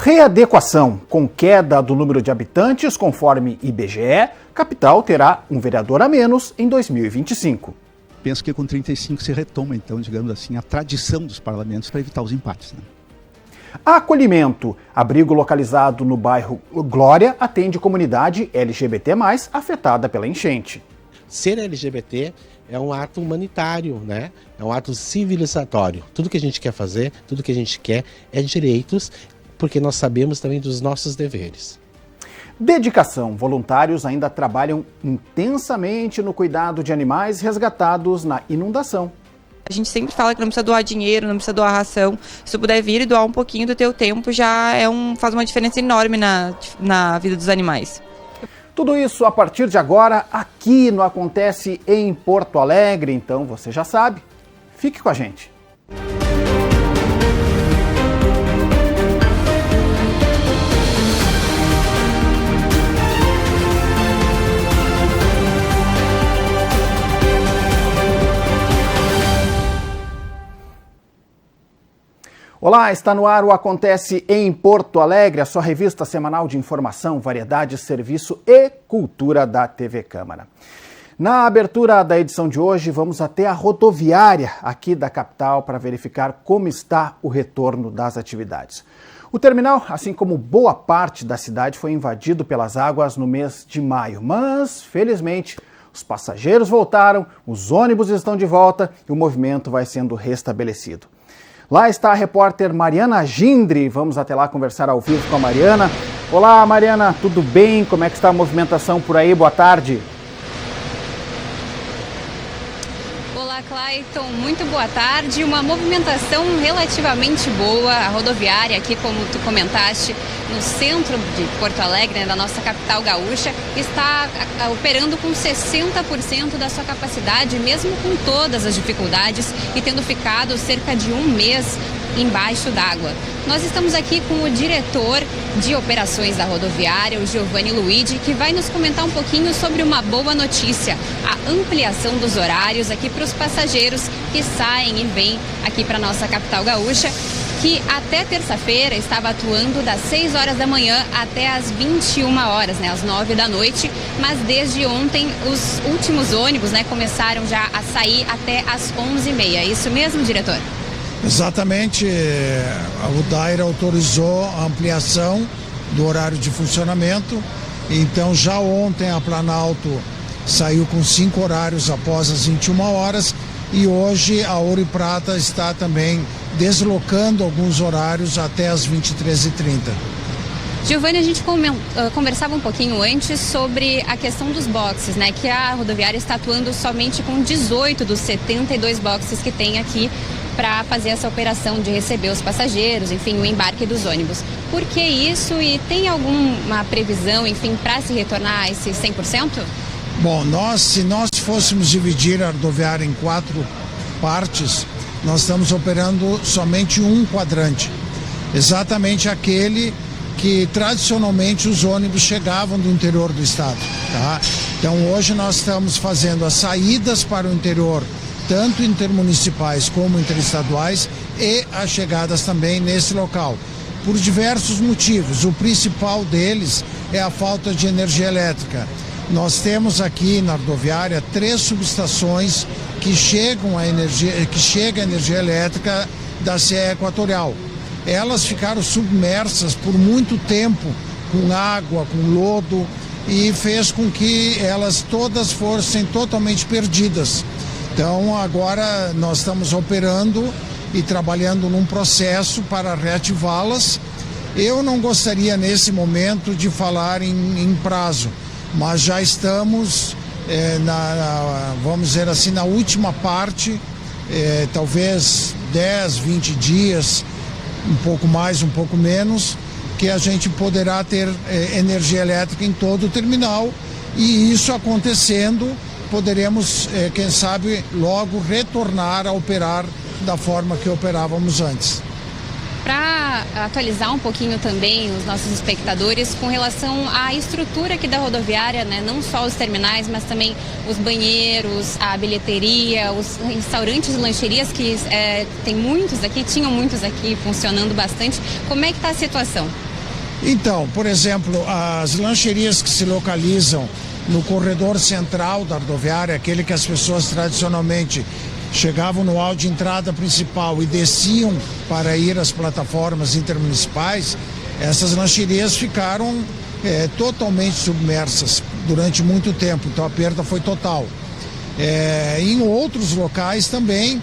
Readequação. Com queda do número de habitantes, conforme IBGE, capital terá um vereador a menos em 2025. Penso que com 35 se retoma, então, digamos assim, a tradição dos parlamentos para evitar os empates, né? Acolhimento. Abrigo localizado no bairro Glória atende comunidade LGBT+, afetada pela enchente. Ser LGBT é um ato humanitário, né? É um ato civilizatório. Tudo que a gente quer fazer, tudo que a gente quer é direitos, porque nós sabemos também dos nossos deveres. Dedicação. Voluntários ainda trabalham intensamente no cuidado de animais resgatados na inundação. A gente sempre fala que não precisa doar dinheiro, não precisa doar ração. Se tu puder vir e doar um pouquinho do teu tempo, já faz uma diferença enorme na vida dos animais. Tudo isso a partir de agora, aqui no Acontece em Porto Alegre. Então você já sabe, fique com a gente. Olá, está no ar o Acontece em Porto Alegre, a sua revista semanal de informação, variedade, serviço e cultura da TV Câmara. Na abertura da edição de hoje, vamos até a rodoviária aqui da capital para verificar como está o retorno das atividades. O terminal, assim como boa parte da cidade, foi invadido pelas águas no mês de maio, mas, felizmente, os passageiros voltaram, os ônibus estão de volta e o movimento vai sendo restabelecido. Lá está a repórter Mariana Gindri, vamos até lá conversar ao vivo com a Mariana. Olá Mariana, tudo bem? Como é que está a movimentação por aí? Boa tarde. Olá Clayton, muito boa tarde. Uma movimentação relativamente boa. A rodoviária aqui, como tu comentaste, no centro de Porto Alegre, né, da nossa capital gaúcha, está operando com 60% da sua capacidade, mesmo com todas as dificuldades e tendo ficado cerca de um mês embaixo d'água. Nós estamos aqui com o diretor de operações da rodoviária, o Giovanni Luigi, que vai nos comentar um pouquinho sobre uma boa notícia, a ampliação dos horários aqui para os passageiros que saem e vêm aqui para a nossa capital gaúcha, que até terça-feira estava atuando das 6 horas da manhã até as 21 horas, né, às 9 da noite, mas desde ontem os últimos ônibus, né, começaram já a sair até às 11h30. É isso mesmo, diretor? Exatamente, o DAIR autorizou a ampliação do horário de funcionamento, então já ontem a Planalto saiu com 5 horários após as 21 horas e hoje a Ouro e Prata está também deslocando alguns horários até as 23h30. Giovanni, a gente conversava um pouquinho antes sobre a questão dos boxes, né? Que a rodoviária está atuando somente com 18 dos 72 boxes que tem aqui para fazer essa operação de receber os passageiros, enfim, o embarque dos ônibus. Por que isso e tem alguma previsão, enfim, para se retornar a esse 100%? Bom, se nós fôssemos dividir a rodoviária em 4 partes, nós estamos operando somente um quadrante, exatamente aquele que tradicionalmente os ônibus chegavam do interior do estado, tá? Então hoje nós estamos fazendo as saídas para o interior, tanto intermunicipais como interestaduais, e as chegadas também nesse local, por diversos motivos. O principal deles é a falta de energia elétrica. Nós temos aqui na rodoviária 3 subestações que chega a energia elétrica da CE Equatorial. Elas ficaram submersas por muito tempo com água, com lodo, e fez com que elas todas fossem totalmente perdidas. Então agora nós estamos operando e trabalhando num processo para reativá-las. Eu não gostaria nesse momento de falar em prazo, mas já estamos, vamos dizer assim, na última parte, talvez 10, 20 dias, um pouco mais, um pouco menos, que a gente poderá ter energia elétrica em todo o terminal, e isso acontecendo, poderemos, quem sabe, logo retornar a operar da forma que operávamos antes. Para atualizar um pouquinho também os nossos espectadores com relação à estrutura aqui da rodoviária, né? Não só os terminais, mas também os banheiros, a bilheteria, os restaurantes e lancherias que tinham muitos aqui funcionando bastante. Como é que está a situação? Então, por exemplo, as lancherias que se localizam no corredor central da rodoviária, aquele que as pessoas tradicionalmente chegavam no hall de entrada principal e desciam para ir às plataformas intermunicipais, essas lancherias ficaram totalmente submersas durante muito tempo, então a perda foi total. Em outros locais também,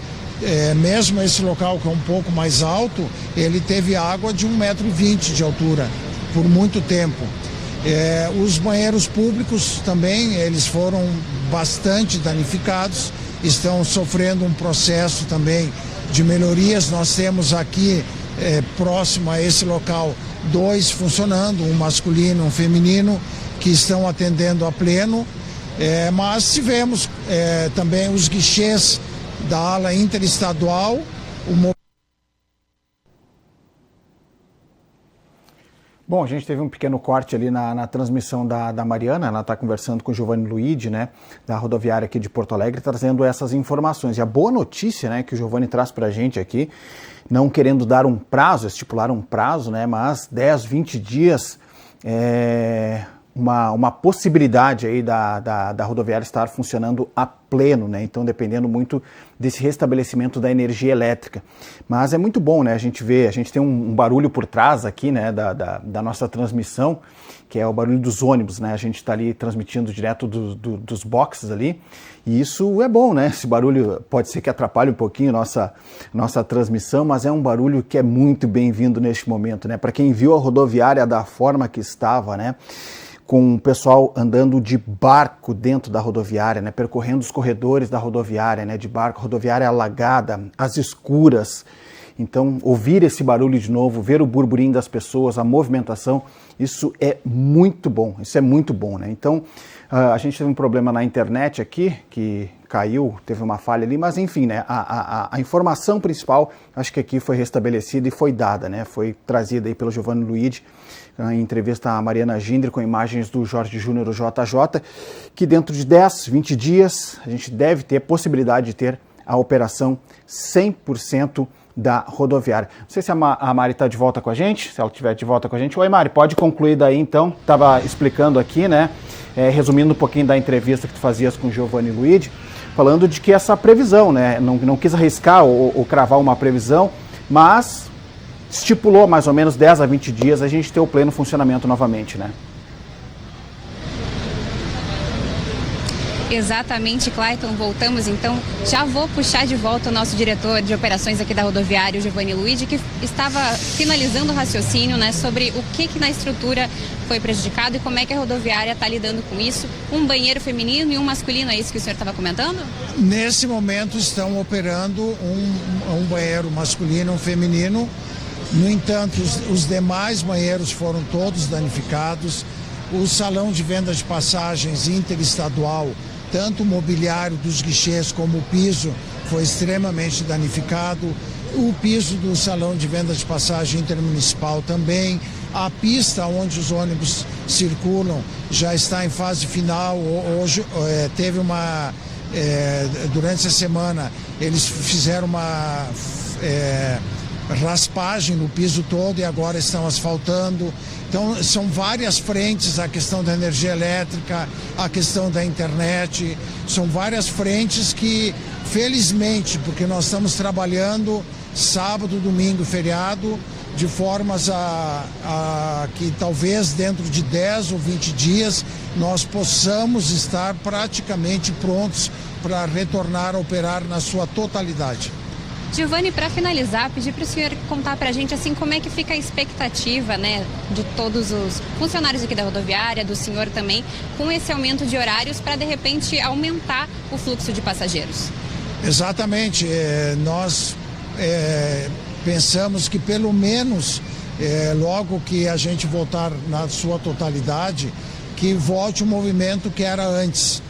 mesmo esse local que é um pouco mais alto, ele teve água de 1,20 m de altura por muito tempo. Os banheiros públicos também, eles foram bastante danificados, estão sofrendo um processo também de melhorias. Nós temos aqui, próximo a esse local, 2 funcionando, um masculino e um feminino, que estão atendendo a pleno, mas tivemos também os guichês da ala interestadual, Bom, a gente teve um pequeno corte ali na transmissão da Mariana, ela está conversando com o Giovanni Luigi, né, da rodoviária aqui de Porto Alegre, trazendo essas informações. E a boa notícia, né, que o Giovanni traz para a gente aqui, não querendo dar um prazo, estipular um prazo, né, mas 10, 20 dias, uma possibilidade aí da rodoviária estar funcionando a pleno, né? Então dependendo muito desse restabelecimento da energia elétrica. Mas é muito bom, né? A gente tem um barulho por trás aqui, né, da nossa transmissão, que é o barulho dos ônibus, né? A gente está ali transmitindo direto dos boxes ali, e isso é bom, né? Esse barulho pode ser que atrapalhe um pouquinho nossa transmissão, mas é um barulho que é muito bem-vindo neste momento, né? Para quem viu a rodoviária da forma que estava, né, com o pessoal andando de barco dentro da rodoviária, né, percorrendo os corredores da rodoviária, né, de barco, rodoviária alagada, às escuras. Então, ouvir esse barulho de novo, ver o burburinho das pessoas, a movimentação, isso é muito bom, né? Então, a gente teve um problema na internet aqui, que caiu, teve uma falha ali, mas enfim, né, a informação principal, acho que aqui foi restabelecida e foi dada, né, foi trazida aí pelo Giovanni Luigi, em entrevista à Mariana Gindre, com imagens do Jorge Júnior, o JJ, que dentro de 10, 20 dias, a gente deve ter possibilidade de ter a operação 100% da rodoviária. Não sei se a Mari está de volta com a gente, se ela estiver de volta com a gente. Oi, Mari, pode concluir daí então. Estava explicando aqui, né, resumindo um pouquinho da entrevista que tu fazias com o Giovanni Luigi, falando de que essa previsão, né, não quis arriscar ou cravar uma previsão, mas estipulou mais ou menos 10 a 20 dias a gente ter o pleno funcionamento novamente, né? Exatamente, Clayton. Voltamos então. Já vou puxar de volta o nosso diretor de operações aqui da rodoviária, o Giovanni Luigi, que estava finalizando o raciocínio, né, sobre o que na estrutura foi prejudicado e como é que a rodoviária está lidando com isso. Um banheiro feminino e um masculino, é isso que o senhor estava comentando? Nesse momento estão operando um banheiro masculino e um feminino. No entanto, os demais banheiros foram todos danificados. O salão de venda de passagens interestadual, tanto o mobiliário dos guichês como o piso, foi extremamente danificado. O piso do salão de venda de passagem intermunicipal também. A pista onde os ônibus circulam já está em fase final. Hoje teve durante a semana, eles fizeram uma raspagem no piso todo e agora estão asfaltando. Então são várias frentes, a questão da energia elétrica, a questão da internet, são várias frentes que, felizmente, porque nós estamos trabalhando sábado, domingo, feriado, de formas a que talvez dentro de 10 ou 20 dias nós possamos estar praticamente prontos para retornar a operar na sua totalidade. Giovanni, para finalizar, pedir para o senhor contar para a gente assim, como é que fica a expectativa, né, de todos os funcionários aqui da rodoviária, do senhor também, com esse aumento de horários para, de repente, aumentar o fluxo de passageiros. Exatamente. Nós pensamos que pelo menos, logo que a gente voltar na sua totalidade, que volte o movimento que era antes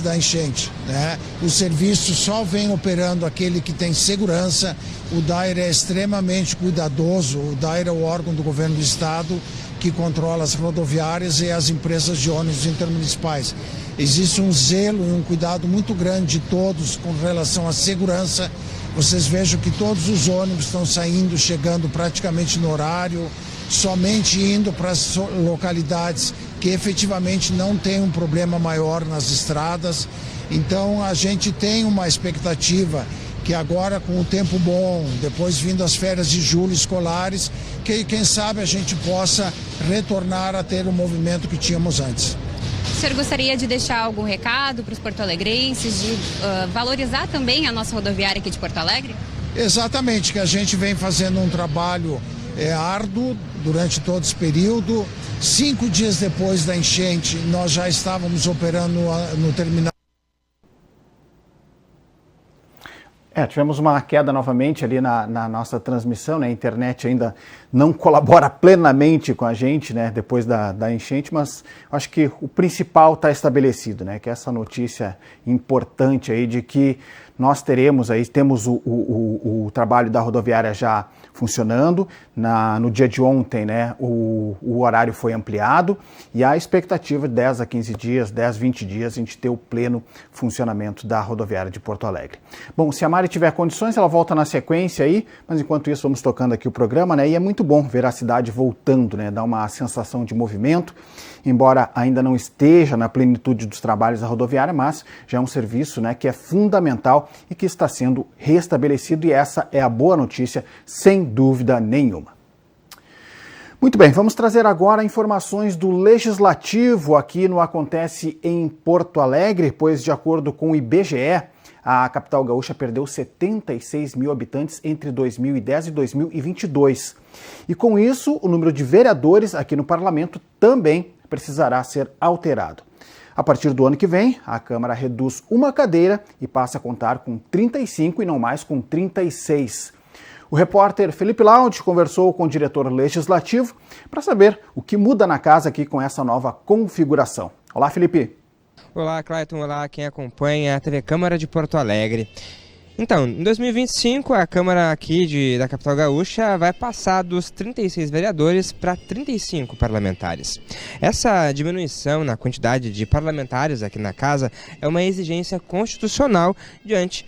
da enchente, né? O serviço só vem operando aquele que tem segurança. O DAIR é extremamente cuidadoso. O DAIR é o órgão do governo do estado que controla as rodoviárias e as empresas de ônibus intermunicipais. Existe um zelo e um cuidado muito grande de todos com relação à segurança. Vocês vejam que todos os ônibus estão saindo, chegando praticamente no horário. somente indo para as localidades que efetivamente não tem um problema maior nas estradas. Então a gente tem uma expectativa que agora, com o tempo bom, depois vindo as férias de julho escolares, que quem sabe a gente possa retornar a ter o movimento que tínhamos antes. O senhor gostaria de deixar algum recado para os porto-alegrenses, de valorizar também a nossa rodoviária aqui de Porto Alegre? Exatamente, que a gente vem fazendo um trabalho árduo durante todo esse período. 5 dias depois da enchente, nós já estávamos operando no terminal. Tivemos uma queda novamente ali na nossa transmissão, né? A internet ainda não colabora plenamente com a gente, né? Depois da enchente, mas acho que o principal está estabelecido, né? Que é essa notícia importante aí de que nós temos o trabalho da rodoviária já funcionando. No dia de ontem, né, o horário foi ampliado e a expectativa de 10 a 15 dias, 10, 20 dias, a gente ter o pleno funcionamento da rodoviária de Porto Alegre. Bom, se a Mari tiver condições, ela volta na sequência aí, mas enquanto isso vamos tocando aqui o programa, né, e é muito bom ver a cidade voltando, né, dá uma sensação de movimento, embora ainda não esteja na plenitude dos trabalhos da rodoviária, mas já é um serviço, né, que é fundamental e que está sendo restabelecido, e essa é a boa notícia, sem dúvida nenhuma. Muito bem, vamos trazer agora informações do Legislativo aqui no Acontece em Porto Alegre, pois de acordo com o IBGE, a capital gaúcha perdeu 76 mil habitantes entre 2010 e 2022. E com isso, o número de vereadores aqui no parlamento também precisará ser alterado. A partir do ano que vem, a Câmara reduz uma cadeira e passa a contar com 35 e não mais com 36. O repórter Felipe Laude conversou com o diretor legislativo para saber o que muda na casa aqui com essa nova configuração. Olá, Felipe. Olá, Clayton. Olá, quem acompanha a TV Câmara de Porto Alegre. Então, em 2025, a Câmara aqui da capital gaúcha vai passar dos 36 vereadores para 35 parlamentares. Essa diminuição na quantidade de parlamentares aqui na casa é uma exigência constitucional diante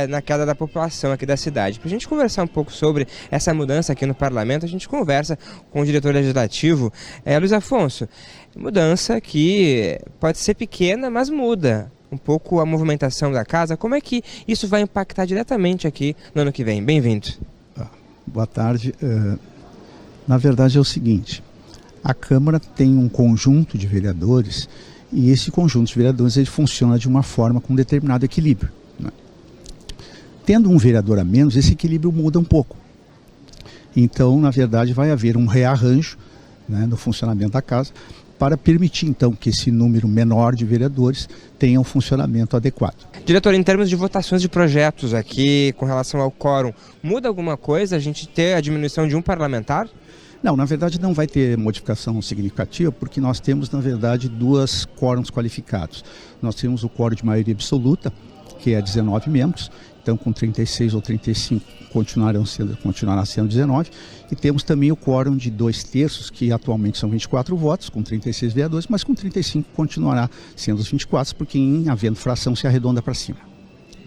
na queda da população aqui da cidade. Para a gente conversar um pouco sobre essa mudança aqui no parlamento, a gente conversa com o diretor legislativo, Luiz Afonso. Mudança que pode ser pequena, mas muda um pouco a movimentação da casa. Como é que isso vai impactar diretamente aqui no ano que vem? Bem-vindo. Boa tarde. Na verdade é o seguinte, a Câmara tem um conjunto de vereadores e esse conjunto de vereadores ele funciona de uma forma com um determinado equilíbrio, né? Tendo um vereador a menos, esse equilíbrio muda um pouco. Então, na verdade, vai haver um rearranjo, né, no funcionamento da casa, para permitir, então, que esse número menor de vereadores tenha um funcionamento adequado. Diretor, em termos de votações de projetos aqui, com relação ao quórum, muda alguma coisa a gente ter a diminuição de um parlamentar? Não, na verdade não vai ter modificação significativa, porque nós temos, na verdade, 2 quórums qualificados. Nós temos o quórum de maioria absoluta, que é 19 membros, então com 36 ou 35 continuará sendo 19, e temos também o quórum de 2/3, que atualmente são 24 votos, com 36 vereadores, mas com 35 continuará sendo os 24, porque em havendo fração se arredonda para cima.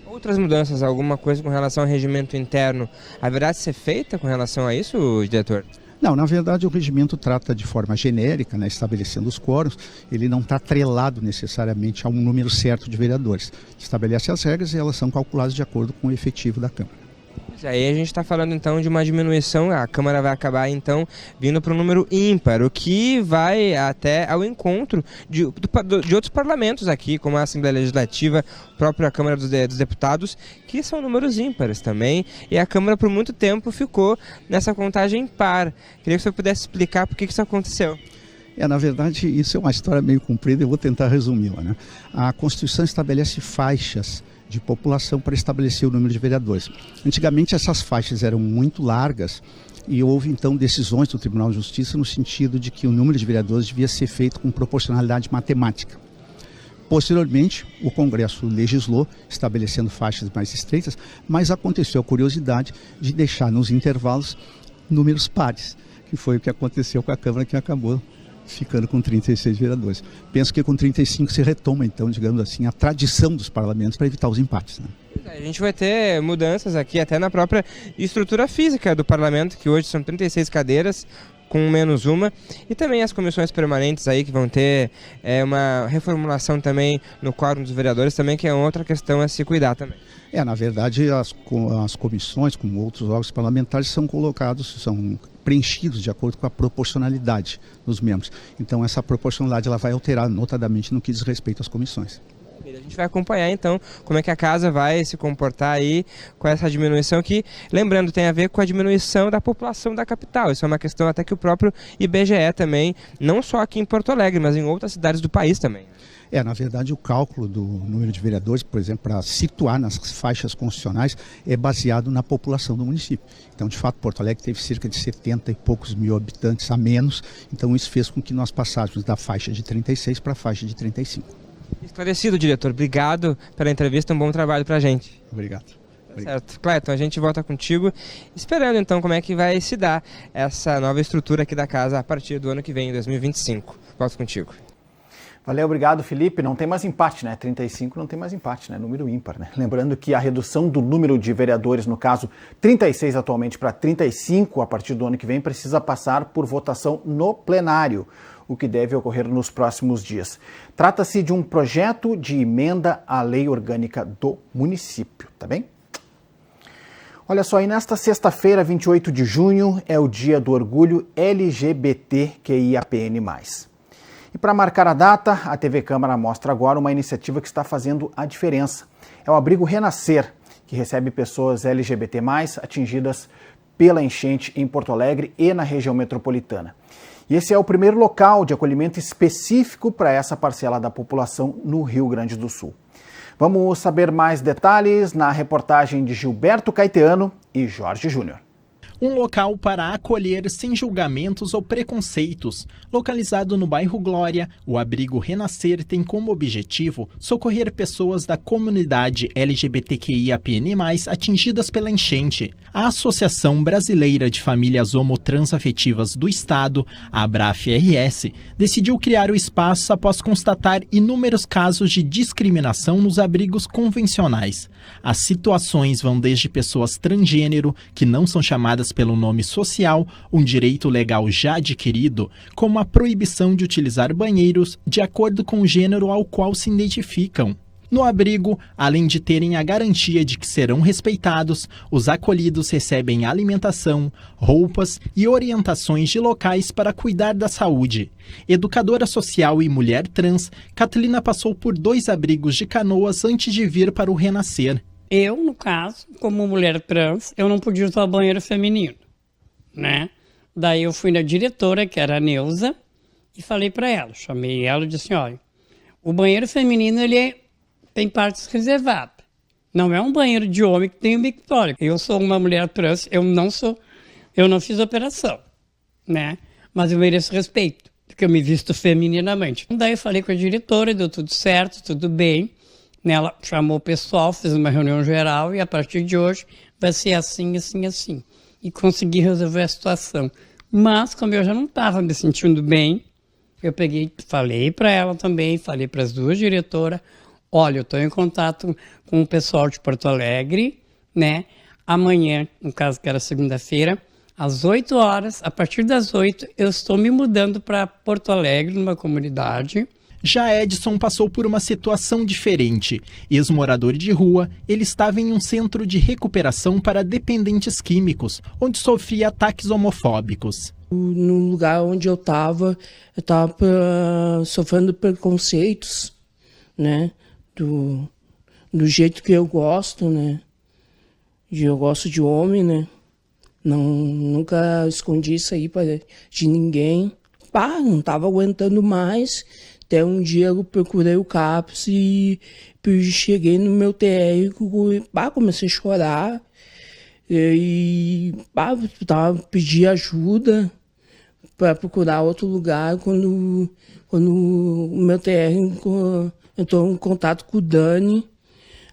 Outras mudanças, alguma coisa com relação ao regimento interno, haverá de ser feita com relação a isso, diretor? Não, na verdade o regimento trata de forma genérica, né, estabelecendo os quórums, ele não está atrelado necessariamente a um número certo de vereadores. Estabelece as regras e elas são calculadas de acordo com o efetivo da Câmara. Aí a gente está falando então de uma diminuição, a Câmara vai acabar então vindo para um número ímpar, o que vai até ao encontro de outros parlamentos aqui, como a Assembleia Legislativa, a própria Câmara dos Deputados, que são números ímpares também, e a Câmara por muito tempo ficou nessa contagem par. Queria que o senhor pudesse explicar por que isso aconteceu. Na verdade, isso é uma história meio comprida, eu vou tentar resumi-la, né? A Constituição estabelece faixas de população para estabelecer o número de vereadores. Antigamente essas faixas eram muito largas e houve então decisões do Tribunal de Justiça no sentido de que o número de vereadores devia ser feito com proporcionalidade matemática. Posteriormente, o Congresso legislou, estabelecendo faixas mais estreitas, mas aconteceu a curiosidade de deixar nos intervalos números pares, que foi o que aconteceu com a Câmara, que acabou ficando com 36 vereadores. Penso que com 35 se retoma, então, digamos assim, a tradição dos parlamentos para evitar os empates, né? A gente vai ter mudanças aqui até na própria estrutura física do parlamento, que hoje são 36 cadeiras, com menos uma, e também as comissões permanentes aí que vão ter uma reformulação também no quórum dos vereadores também, que é outra questão a se cuidar também. Na verdade, as comissões, como outros órgãos parlamentares, são preenchidos de acordo com a proporcionalidade dos membros. Então, essa proporcionalidade ela vai alterar notadamente no que diz respeito às comissões. A gente vai acompanhar então como é que a casa vai se comportar aí com essa diminuição que, lembrando, tem a ver com a diminuição da população da capital. Isso é uma questão até que o próprio IBGE também, não só aqui em Porto Alegre, mas em outras cidades do país também. Na verdade, o cálculo do número de vereadores, por exemplo, para situar nas faixas constitucionais, é baseado na população do município. Então, de fato, Porto Alegre teve cerca de 70 e poucos mil habitantes a menos, então isso fez com que nós passássemos da faixa de 36 para a faixa de 35. Esclarecido, diretor. Obrigado pela entrevista, um bom trabalho para a gente. Obrigado. Certo. Clayton, a gente volta contigo, esperando então como é que vai se dar essa nova estrutura aqui da casa a partir do ano que vem, em 2025. Volto contigo. Valeu, obrigado, Felipe. Não tem mais empate, né? 35 não tem mais empate, né? Número ímpar, né? Lembrando que a redução do número de vereadores, no caso 36 atualmente para 35 a partir do ano que vem, precisa passar por votação no plenário, o que deve ocorrer nos próximos dias. Trata-se de um projeto de emenda à lei orgânica do município, tá bem? Olha só, e nesta sexta-feira, 28 de junho, é o dia do orgulho LGBTQIAPN+. E para marcar a data, a TV Câmara mostra agora uma iniciativa que está fazendo a diferença. É o Abrigo Renascer, que recebe pessoas LGBT+, atingidas pela enchente em Porto Alegre e na região metropolitana. E esse é o primeiro local de acolhimento específico para essa parcela da população no Rio Grande do Sul. Vamos saber mais detalhes na reportagem de Gilberto Caetano e Jorge Júnior. Um local para acolher sem julgamentos ou preconceitos. Localizado no bairro Glória, o Abrigo Renascer tem como objetivo socorrer pessoas da comunidade LGBTQIAPN+, atingidas pela enchente. A Associação Brasileira de Famílias Homotransafetivas do Estado, a ABRAF-RS, decidiu criar o espaço após constatar inúmeros casos de discriminação nos abrigos convencionais. As situações vão desde pessoas transgênero, que não são chamadas pelo nome social, um direito legal já adquirido, como a proibição de utilizar banheiros de acordo com o gênero ao qual se identificam. No abrigo, além de terem a garantia de que serão respeitados, os acolhidos recebem alimentação, roupas e orientações de locais para cuidar da saúde. Educadora social e mulher trans, Catilina passou por 2 abrigos de Canoas antes de vir para o Renascer. Eu, no caso, como mulher trans, eu não podia usar banheiro feminino, né? Daí eu fui na diretora, que era a Neuza, e falei para ela, chamei ela e disse, olha, o banheiro feminino tem partes reservadas. Não é um banheiro de homem que tem um mictório. Eu sou uma mulher trans, eu não fiz operação, né? Mas eu mereço respeito, porque eu me visto femininamente. Daí eu falei com a diretora, deu tudo certo, tudo bem. Ela chamou o pessoal, fez uma reunião geral e a partir de hoje vai ser assim, assim, assim. E consegui resolver a situação. Mas como eu já não estava me sentindo bem, eu falei para ela também, falei para as 2 diretoras, olha, eu estou em contato com o pessoal de Porto Alegre, né? Amanhã, no caso que era segunda-feira, às 8 horas, a partir das 8, eu estou me mudando para Porto Alegre, numa comunidade. Já Edson passou por uma situação diferente. Ex-morador de rua, ele estava em um centro de recuperação para dependentes químicos, onde sofria ataques homofóbicos. No lugar onde eu estava sofrendo preconceitos, né? Do jeito que eu gosto, né? Eu gosto de homem, né? Nunca escondi isso aí de ninguém. Não estava aguentando mais. Até um dia eu procurei o CAPS e cheguei no meu TR, comecei a chorar e pedi ajuda para procurar outro lugar. Quando o meu TR entrou em contato com o Dani,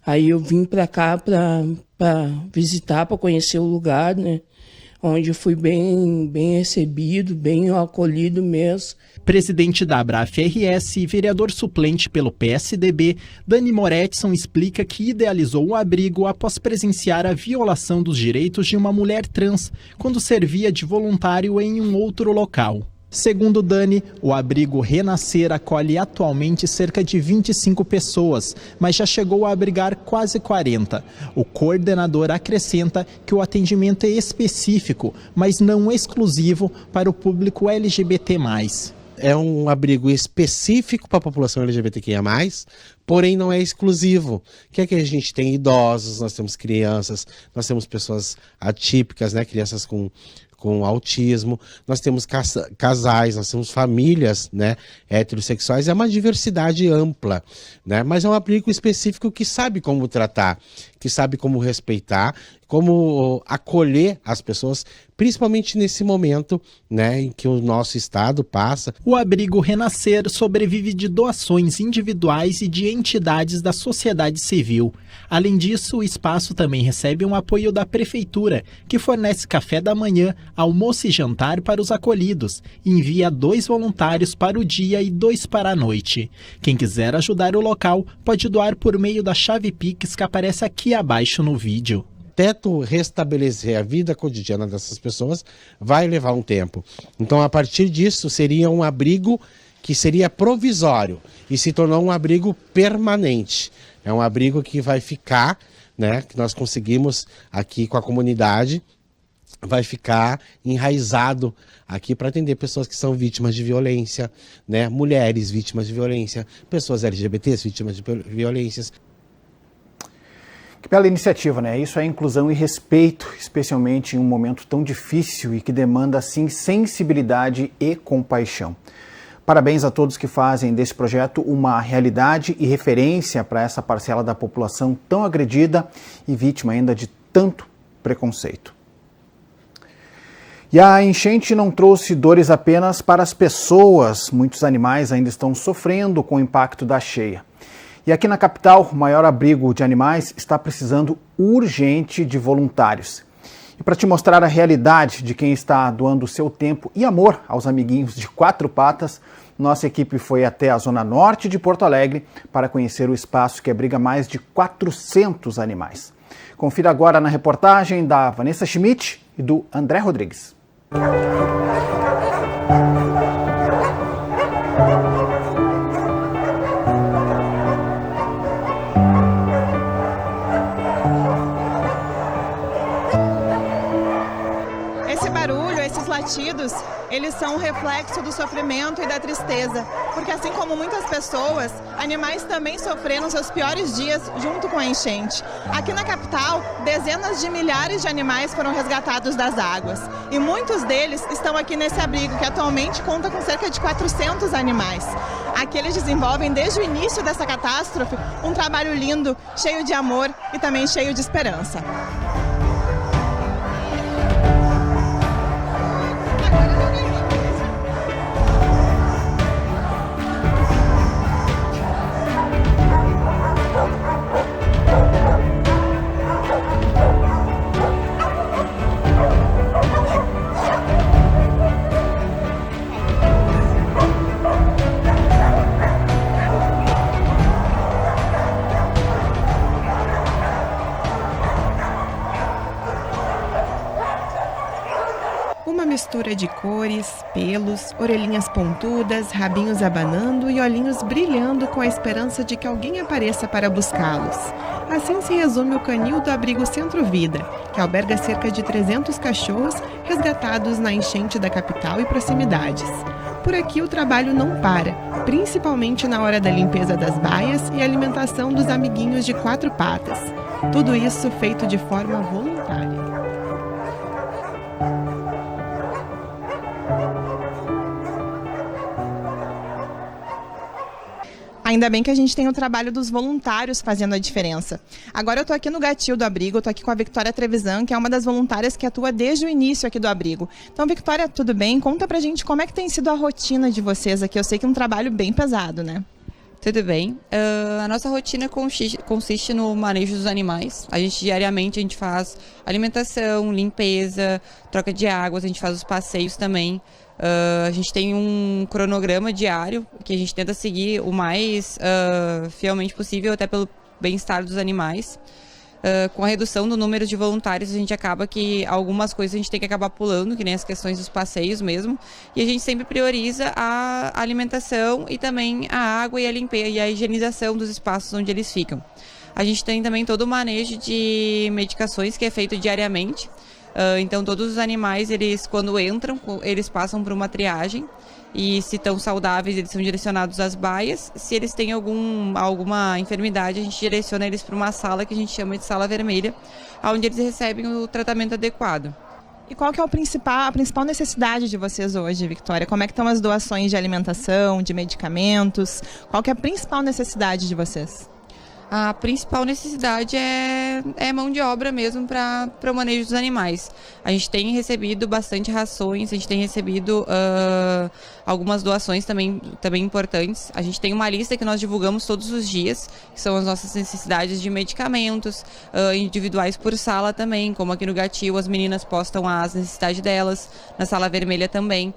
aí eu vim para cá para visitar, para conhecer o lugar, né, onde eu fui bem recebido, bem acolhido mesmo. Presidente da Abraf-RS e vereador suplente pelo PSDB, Dani Moretson explica que idealizou o abrigo após presenciar a violação dos direitos de uma mulher trans quando servia de voluntário em um outro local. Segundo Dani, o abrigo Renascer acolhe atualmente cerca de 25 pessoas, mas já chegou a abrigar quase 40. O coordenador acrescenta que o atendimento é específico, mas não exclusivo para o público LGBT+. É um abrigo específico para a população LGBTQIA+, porém não é exclusivo. Que é que a gente tem idosos, nós temos crianças, nós temos pessoas atípicas, né, crianças com autismo, nós temos casais, nós temos famílias, né, heterossexuais, é uma diversidade ampla, né, mas é um abrigo específico que sabe como tratar, que sabe como respeitar, como acolher as pessoas, principalmente nesse momento, né, em que o nosso estado passa. O abrigo Renascer sobrevive de doações individuais e de entidades da sociedade civil. Além disso, o espaço também recebe um apoio da prefeitura, que fornece café da manhã, almoço e jantar para os acolhidos e envia 2 voluntários para o dia e 2 para a noite. Quem quiser ajudar o local pode doar por meio da chave Pix que aparece aqui abaixo no vídeo. Teto restabelecer a vida cotidiana dessas pessoas vai levar um tempo. Então, a partir disso, seria um abrigo que seria provisório e se tornou um abrigo permanente. É um abrigo que vai ficar, né, que nós conseguimos aqui com a comunidade, vai ficar enraizado aqui para atender pessoas que são vítimas de violência, né, mulheres vítimas de violência, pessoas LGBTs vítimas de violências. Que bela iniciativa, né? Isso é inclusão e respeito, especialmente em um momento tão difícil e que demanda, assim, sensibilidade e compaixão. Parabéns a todos que fazem desse projeto uma realidade e referência para essa parcela da população tão agredida e vítima ainda de tanto preconceito. E a enchente não trouxe dores apenas para as pessoas. Muitos animais ainda estão sofrendo com o impacto da cheia. E aqui na capital, o maior abrigo de animais está precisando urgente de voluntários. E para te mostrar a realidade de quem está doando o seu tempo e amor aos amiguinhos de 4 patas, nossa equipe foi até a zona norte de Porto Alegre para conhecer o espaço que abriga mais de 400 animais. Confira agora na reportagem da Vanessa Schmidt e do André Rodrigues. Latidos, eles são um reflexo do sofrimento e da tristeza, porque assim como muitas pessoas, animais também sofreram seus piores dias junto com a enchente. Aqui na capital, dezenas de milhares de animais foram resgatados das águas e muitos deles estão aqui nesse abrigo, que atualmente conta com cerca de 400 animais. Aqui eles desenvolvem desde o início dessa catástrofe um trabalho lindo, cheio de amor e também cheio de esperança. Mistura de cores, pelos, orelhinhas pontudas, rabinhos abanando e olhinhos brilhando com a esperança de que alguém apareça para buscá-los. Assim se resume o canil do abrigo Centro Vida, que alberga cerca de 300 cachorros resgatados na enchente da capital e proximidades. Por aqui o trabalho não para, principalmente na hora da limpeza das baias e alimentação dos amiguinhos de 4 patas. Tudo isso feito de forma voluntária. Ainda bem que a gente tem o trabalho dos voluntários fazendo a diferença. Agora eu tô aqui no gatil do abrigo, eu tô aqui com a Victoria Trevisan, que é uma das voluntárias que atua desde o início aqui do abrigo. Então, Victoria, tudo bem? Conta pra gente como é que tem sido a rotina de vocês aqui. Eu sei que é um trabalho bem pesado, né? Tudo bem. A nossa rotina consiste no manejo dos animais. Diariamente a gente faz alimentação, limpeza, troca de águas, a gente faz os passeios também. A gente tem um cronograma diário que a gente tenta seguir o mais fielmente possível, até pelo bem-estar dos animais. Com a redução do número de voluntários, a gente acaba que algumas coisas a gente tem que acabar pulando, que nem as questões dos passeios mesmo. E a gente sempre prioriza a alimentação e também a água e a limpeza e a higienização dos espaços onde eles ficam. A gente tem também todo o manejo de medicações que é feito diariamente. Então todos os animais, eles quando entram, eles passam por uma triagem. E se estão saudáveis, eles são direcionados às baias. Se eles têm alguma enfermidade, a gente direciona eles para uma sala que a gente chama de sala vermelha, onde eles recebem o tratamento adequado. E qual que é a principal necessidade de vocês hoje, Victoria? Como é que estão as doações de alimentação, de medicamentos? Qual que é a principal necessidade de vocês? A principal necessidade é mão de obra mesmo para o manejo dos animais. A gente tem recebido bastante rações, a gente tem recebido algumas doações também importantes. A gente tem uma lista que nós divulgamos todos os dias, que são as nossas necessidades de medicamentos, individuais por sala também, como aqui no Gatil as meninas postam as necessidades delas, na sala vermelha também.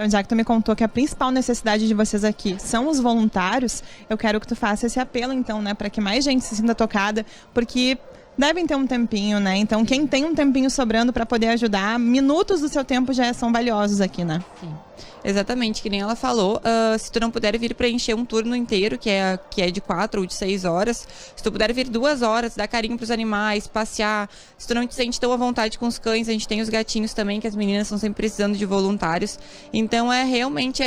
Então, já que tu me contou que a principal necessidade de vocês aqui são os voluntários, eu quero que tu faça esse apelo, então, né, para que mais gente se sinta tocada, porque devem ter um tempinho, né? Então, quem tem um tempinho sobrando para poder ajudar, minutos do seu tempo já são valiosos aqui, né? Sim. Exatamente, que nem ela falou, se tu não puder vir preencher um turno inteiro, que é de 4 ou de 6 horas, se tu puder vir 2 horas, dar carinho pros animais, passear, se tu não te sente tão à vontade com os cães, a gente tem os gatinhos também, que as meninas estão sempre precisando de voluntários, então realmente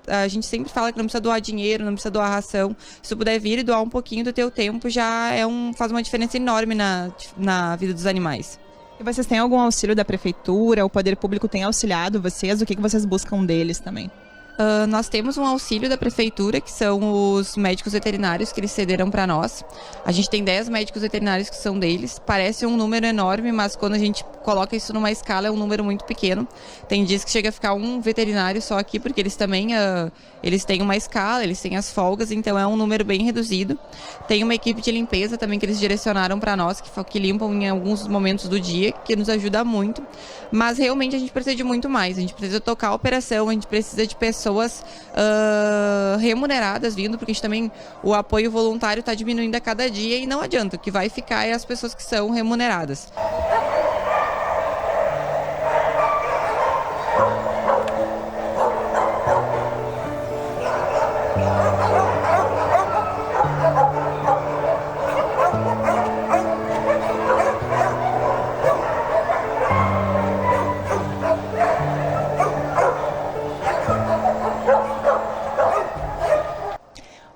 a gente sempre fala que não precisa doar dinheiro, não precisa doar ração, se tu puder vir e doar um pouquinho do teu tempo, já faz uma diferença enorme na vida dos animais. E vocês têm algum auxílio da prefeitura? O poder público tem auxiliado vocês? O que vocês buscam deles também? Nós temos um auxílio da prefeitura, que são os médicos veterinários que eles cederam para nós. A gente tem 10 médicos veterinários que são deles. Parece um número enorme, mas quando a gente coloca isso numa escala é um número muito pequeno. Tem dias que chega a ficar um veterinário só aqui, porque eles também eles têm uma escala, eles têm as folgas, então é um número bem reduzido. Tem uma equipe de limpeza também que eles direcionaram para nós, que limpam em alguns momentos do dia, que nos ajuda muito. Mas realmente a gente precisa de muito mais. A gente precisa tocar a operação, a gente precisa de pessoas remuneradas vindo, porque a gente também, o apoio voluntário está diminuindo a cada dia e não adianta, o que vai ficar é as pessoas que são remuneradas.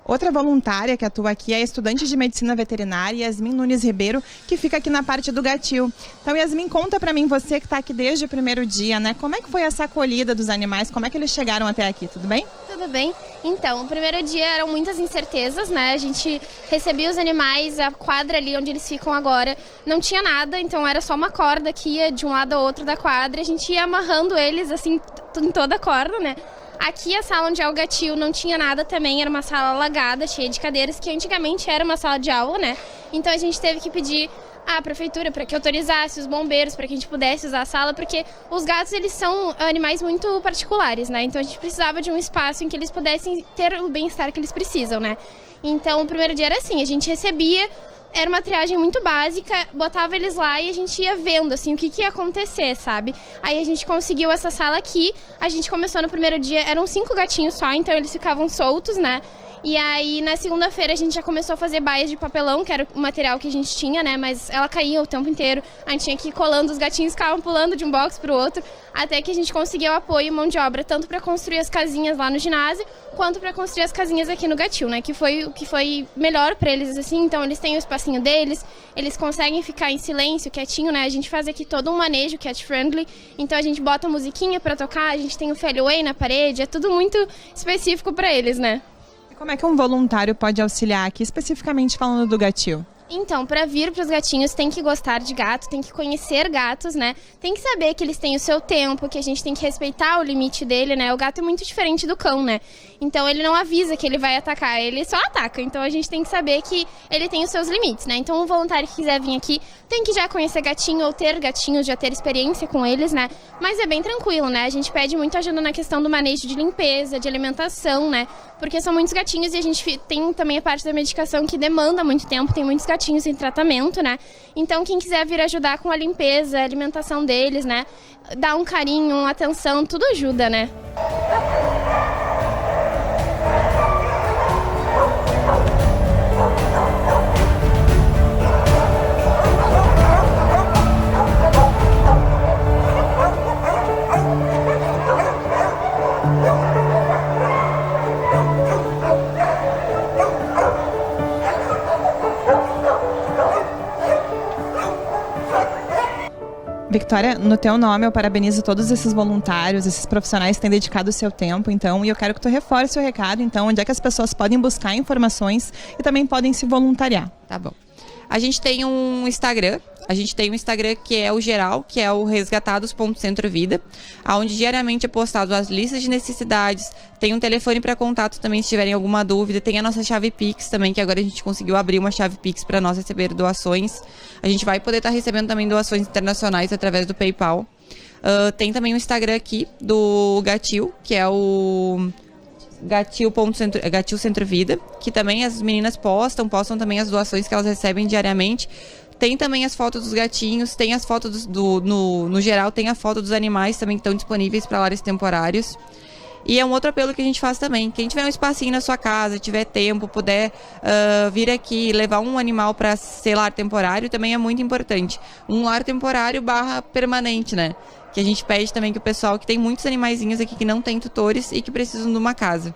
Outra voluntária que atua aqui é a estudante de medicina veterinária, Yasmin Nunes Ribeiro, que fica aqui na parte do Gatil. Então, Yasmin, conta pra mim, você que está aqui desde o primeiro dia, né? Como é que foi essa acolhida dos animais? Como é que eles chegaram até aqui? Tudo bem? Tudo bem. Então, o primeiro dia eram muitas incertezas, né? A gente recebia os animais, a quadra ali onde eles ficam agora não tinha nada, então era só uma corda que ia de um lado ao outro da quadra, a gente ia amarrando eles assim em toda a corda, né? Aqui a sala onde é o Gatil não tinha nada também, era uma sala alagada, cheia de cadeiras, que antigamente era uma sala de aula, né? Então a gente teve que pedir à prefeitura para que autorizasse os bombeiros, para que a gente pudesse usar a sala, porque os gatos, eles são animais muito particulares, né? Então a gente precisava de um espaço em que eles pudessem ter o bem-estar que eles precisam, né? Então o primeiro dia era assim, a gente recebia, era uma triagem muito básica, botava eles lá e a gente ia vendo, assim, o que ia acontecer, sabe? Aí a gente conseguiu essa sala aqui, a gente começou no primeiro dia, eram 5 gatinhos só, então eles ficavam soltos, né? E aí, na segunda-feira, a gente já começou a fazer baias de papelão, que era o material que a gente tinha, né? Mas ela caía o tempo inteiro. A gente tinha que ir colando, os gatinhos ficavam pulando de um box pro outro, até que a gente conseguiu apoio e mão de obra, tanto para construir as casinhas lá no ginásio, quanto para construir as casinhas aqui no Gatil, né? Que foi o que foi melhor para eles, assim. Então, eles têm o espacinho deles, eles conseguem ficar em silêncio, quietinho, né? A gente faz aqui todo um manejo cat-friendly. Então, a gente bota musiquinha para tocar, a gente tem o Fairway na parede, é tudo muito específico para eles, né? E como é que um voluntário pode auxiliar aqui, especificamente falando do Gatil? Então, para vir para os gatinhos, tem que gostar de gato, tem que conhecer gatos, né? Tem que saber que eles têm o seu tempo, que a gente tem que respeitar o limite dele, né? O gato é muito diferente do cão, né? Então, ele não avisa que ele vai atacar, ele só ataca. Então, a gente tem que saber que ele tem os seus limites, né? Então, o voluntário que quiser vir aqui tem que já conhecer gatinho ou ter gatinhos, já ter experiência com eles, né? Mas é bem tranquilo, né? A gente pede muito ajuda na questão do manejo de limpeza, de alimentação, né? Porque são muitos gatinhos e a gente tem também a parte da medicação que demanda muito tempo, tem muitos gatinhos em tratamento, né? Então, quem quiser vir ajudar com a limpeza, a alimentação deles, né? Dar um carinho, uma atenção, tudo ajuda, né? Victoria, no teu nome eu parabenizo todos esses voluntários, esses profissionais que têm dedicado o seu tempo, então, e eu quero que tu reforce o recado, então, onde é que as pessoas podem buscar informações e também podem se voluntariar. Tá bom. A gente tem um Instagram, que é o geral, que é o resgatados.centrovida, onde diariamente é postado as listas de necessidades, tem um telefone para contato também se tiverem alguma dúvida, tem a nossa chave Pix também, que agora a gente conseguiu abrir uma chave Pix para nós receber doações. A gente vai poder estar recebendo também doações internacionais através do PayPal. Tem também o Instagram aqui do Gatil, que é o Gatil Centrovida, que também as meninas postam também as doações que elas recebem diariamente. Tem também as fotos dos gatinhos, tem as fotos no geral, tem a foto dos animais também que estão disponíveis para lares temporários. E é um outro apelo que a gente faz também. Quem tiver um espacinho na sua casa, tiver tempo, puder vir aqui levar um animal para ser lar temporário, também é muito importante. Um lar temporário / permanente, né? Que a gente pede também que o pessoal, que tem muitos animaizinhos aqui que não tem tutores e que precisam de uma casa.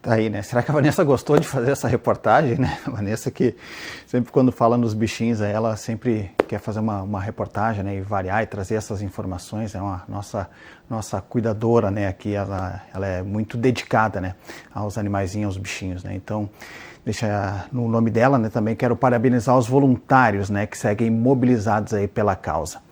Tá aí, né? Será que a Vanessa gostou de fazer essa reportagem, né? A Vanessa que sempre quando fala nos bichinhos, ela sempre quer fazer uma reportagem, né? E variar e trazer essas informações. É uma nossa cuidadora, né? Aqui ela é muito dedicada, né? Aos animaizinhos, aos bichinhos, né? Então, deixa no nome dela, né? Também quero parabenizar os voluntários, né? Que seguem mobilizados aí pela causa.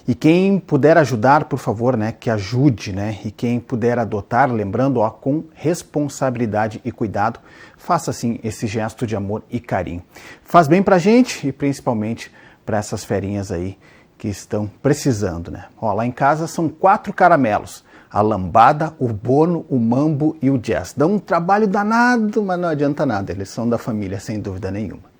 E quem puder ajudar, por favor, né, que ajude, né? E quem puder adotar, lembrando, com responsabilidade e cuidado, faça sim esse gesto de amor e carinho. Faz bem pra gente e principalmente para essas ferinhas aí que estão precisando, né? Lá em casa são 4 caramelos. A lambada, o bono, o mambo e o jazz. Dão um trabalho danado, mas não adianta nada. Eles são da família, sem dúvida nenhuma.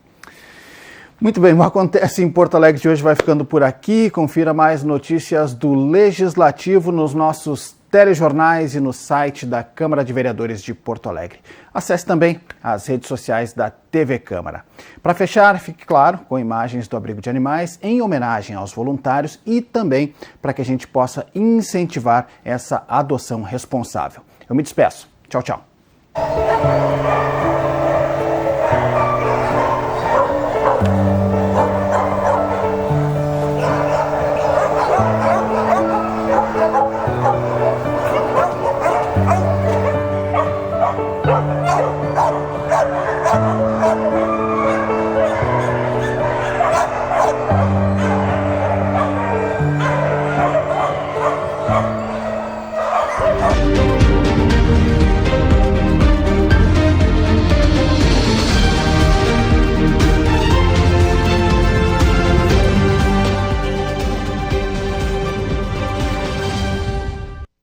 Muito bem, o Acontece em Porto Alegre de hoje vai ficando por aqui. Confira mais notícias do Legislativo nos nossos telejornais e no site da Câmara de Vereadores de Porto Alegre. Acesse também as redes sociais da TV Câmara. Para fechar, fique claro, com imagens do abrigo de animais em homenagem aos voluntários e também para que a gente possa incentivar essa adoção responsável. Eu me despeço. Tchau, tchau. Thank you.